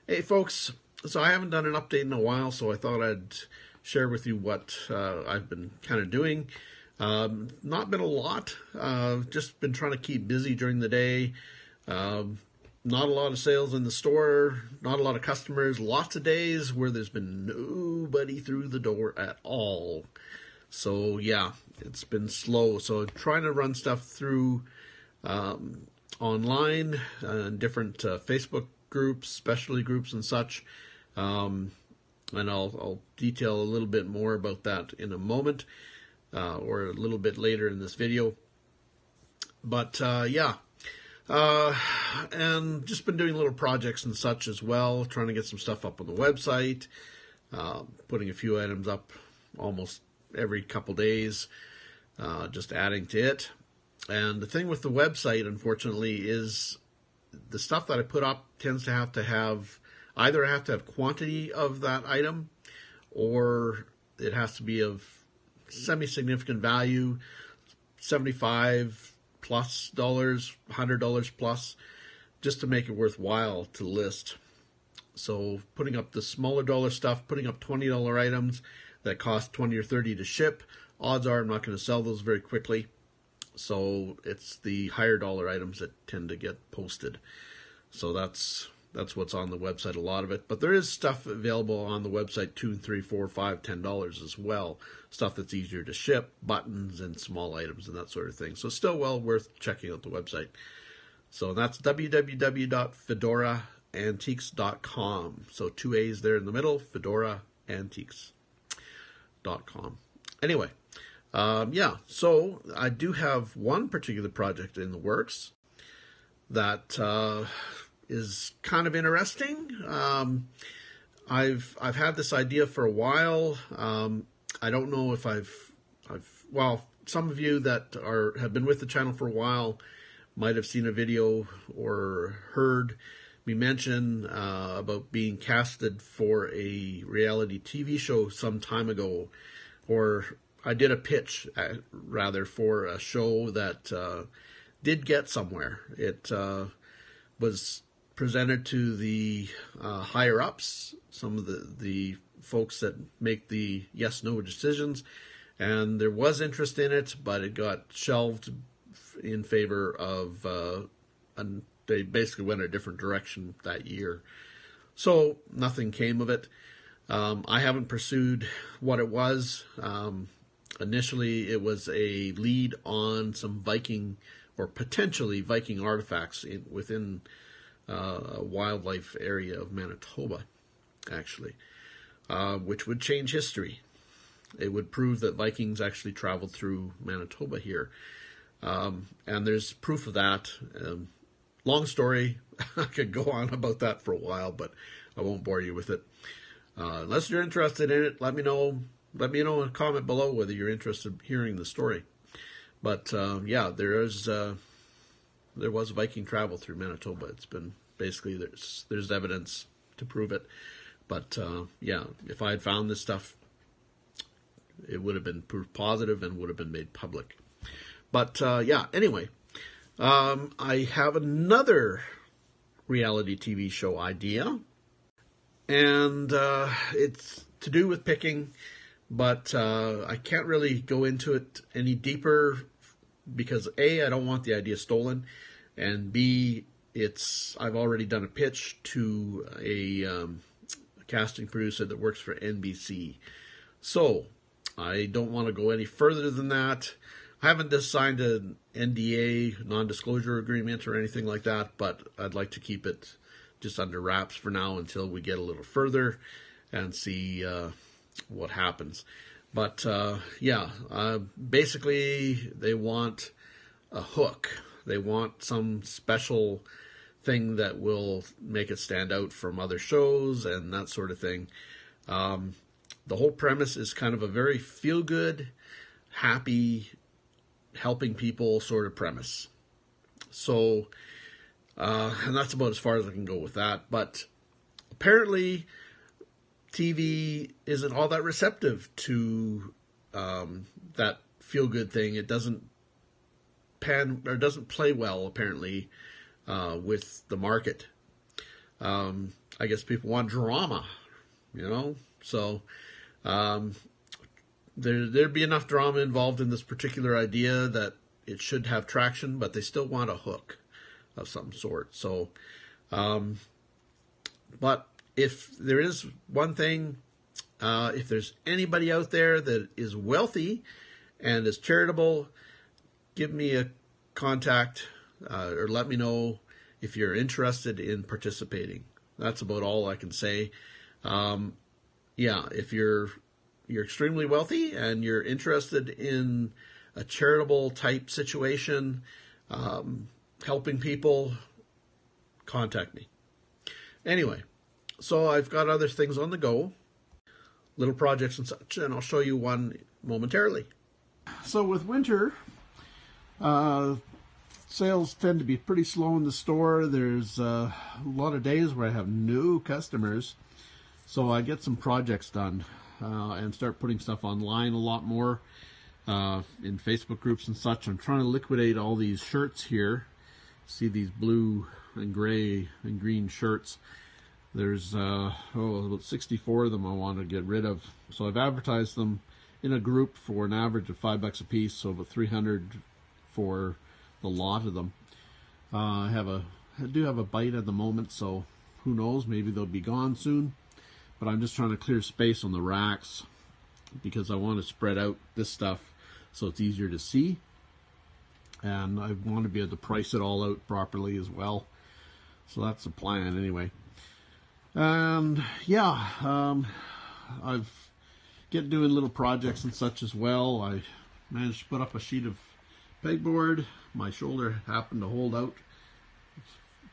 Hey folks, so I haven't done an update in a while, so I thought I'd share with you what I've been kind of doing. Not been a lot, just been trying to keep busy during the day. Not a lot of sales in the store, not a lot of customers, lots of days where there's been nobody through the door at all. So yeah, it's been slow. So trying to run stuff through online, different Facebook groups, specialty groups and such. And I'll detail a little bit more about that in a moment, or a little bit later in this video. But and just been doing little projects and such as well, trying to get some stuff up on the website, putting a few items up almost every couple days, just adding to it. And the thing with the website, unfortunately, is the stuff that I put up tends to have either I have to have quantity of that item, or it has to be of semi-significant value, $75 plus, $100 plus, just to make it worthwhile to list. So putting up the smaller dollar stuff, putting up $20 items that cost $20 or $30 to ship, odds are I'm not going to sell those very quickly. So it's the higher dollar items that tend to get posted. So that's what's on the website, a lot of it. But there is stuff available on the website, $2, $3, $4, $5, $10 as well. Stuff that's easier to ship, buttons and small items and that sort of thing. So still well worth checking out the website. So that's www.fedoraantiques.com. So 2 A's there in the middle, fedoraantiques.com. Anyway, so I do have one particular project in the works that is kind of interesting. I've had this idea for a while. I don't know if well, some of you that have been with the channel for a while might have seen a video or heard me mention about being casted for a reality TV show some time ago, or I did a pitch rather for a show that did get somewhere. It was presented to the higher ups, some of the folks that make the yes/no decisions, and there was interest in it, but it got shelved in favor of, and they basically went a different direction that year. So nothing came of it. I haven't pursued what it was. Initially, it was a lead on some Viking or potentially Viking artifacts within a wildlife area of Manitoba, actually, which would change history. It would prove that Vikings actually traveled through Manitoba here. And there's proof of that. Long story. I could go on about that for a while, but I won't bore you with it. Unless you're interested in it, let me know. Let me know in a comment below whether you're interested in hearing the story. But yeah, there was Viking travel through Manitoba. It's been basically there's evidence to prove it. But yeah, if I had found this stuff, it would have been proof positive and would have been made public. But yeah, anyway, I have another reality TV show idea, and it's to do with picking, but I can't really go into it any deeper because A, I don't want the idea stolen, and B, I've already done a pitch to a casting producer that works for NBC. So I don't want to go any further than that. I haven't just signed an NDA, non-disclosure agreement or anything like that, but I'd like to keep it just under wraps for now until we get a little further and see what happens. But yeah, basically they want a hook. They want some special thing that will make it stand out from other shows and that sort of thing. The whole premise is kind of a very feel-good, happy, helping people sort of premise. So, and that's about as far as I can go with that. But apparently, TV isn't all that receptive to that feel-good thing. It doesn't play well, apparently, with the market. I guess people want drama, you know. So there'd be enough drama involved in this particular idea that it should have traction, but they still want a hook of some sort. So, but if there is one thing, if there's anybody out there that is wealthy and is charitable, give me a contact or let me know if you're interested in participating. That's about all I can say. If you're extremely wealthy and you're interested in a charitable type situation, helping people, contact me. Anyway, so I've got other things on the go, little projects and such, and I'll show you one momentarily. So with winter, sales tend to be pretty slow in the store. There's a lot of days where I have no customers, so I get some projects done and start putting stuff online a lot more in Facebook groups and such. I'm trying to liquidate all these shirts here. See these blue and gray and green shirts. There's about 64 of them I want to get rid of. So I've advertised them in a group for an average of $5 a piece, so about 300 for the lot of them. I do have a bite at the moment, so who knows, maybe they'll be gone soon. But I'm just trying to clear space on the racks because I want to spread out this stuff so it's easier to see. And I want to be able to price it all out properly as well. So that's the plan anyway. And I've get doing little projects and such as well. I managed to put up a sheet of pegboard. My shoulder happened to hold out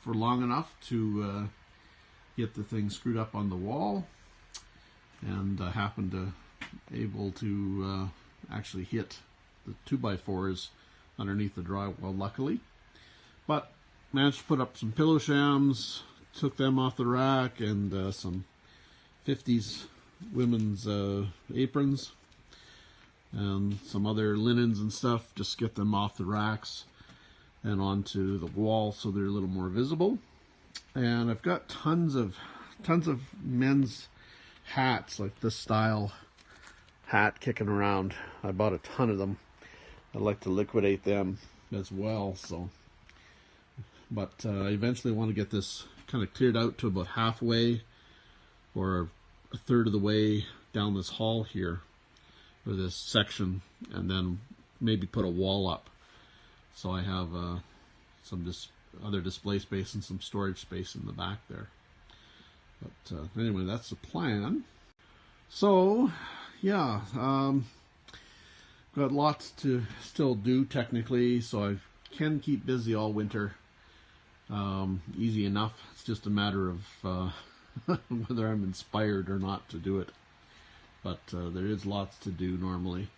for long enough to get the thing screwed up on the wall, and happened to able to actually hit the 2x4s underneath the drywall, luckily. But managed to put up some pillow shams, took them off the rack, and some 50s women's aprons and some other linens and stuff. Just get them off the racks and onto the wall so they're a little more visible. And I've got tons of men's hats, like this style hat, kicking around. I bought a ton of them. I'd like to liquidate them as well. So, but I eventually want to get this kind of cleared out to about halfway or a third of the way down this hall here, or this section, and then maybe put a wall up so I have some other display space and some storage space in the back there. But anyway, that's the plan. So yeah, got lots to still do technically, so I can keep busy all winter. Easy enough. It's just a matter of whether I'm inspired or not to do it. But there is lots to do normally.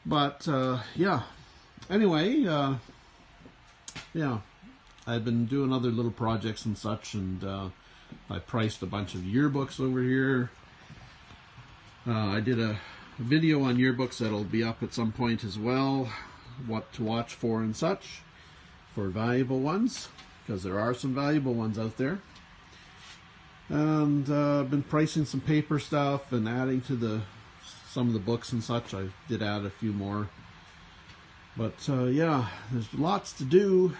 But anyway, I've been doing other little projects and such, and I priced a bunch of yearbooks over here. I did a video on yearbooks that'll be up at some point as well, what to watch for and such, for valuable ones, because there are some valuable ones out there. And I've been pricing some paper stuff and adding to some of the books and such. I did add a few more. But there's lots to do.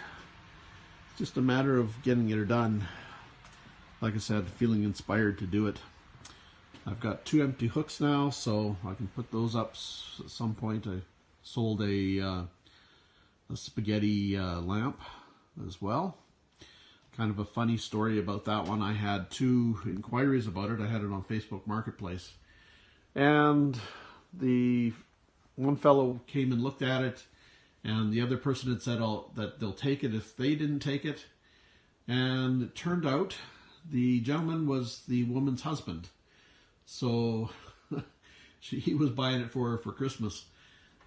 It's just a matter of getting it done. Like I said, feeling inspired to do it. I've got 2 empty hooks now, so I can put those up at some point. I sold a spaghetti lamp as well. Kind of a funny story about that one. I had 2 inquiries about it. I had it on Facebook Marketplace. And the one fellow came and looked at it, and the other person had said that they'll take it if they didn't take it. And it turned out the gentleman was the woman's husband. So he was buying it for her for Christmas,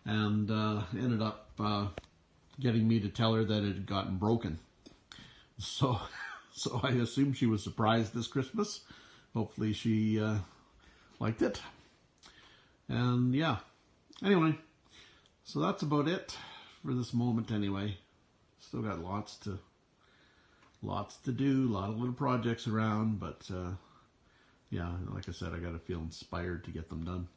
and ended up getting me to tell her that it had gotten broken. So I assume she was surprised this Christmas. Hopefully she liked it. And yeah, anyway, so that's about it for this moment anyway. Still got lots to lots to do, a lot of little projects around, but yeah, like I said, I got to feel inspired to get them done.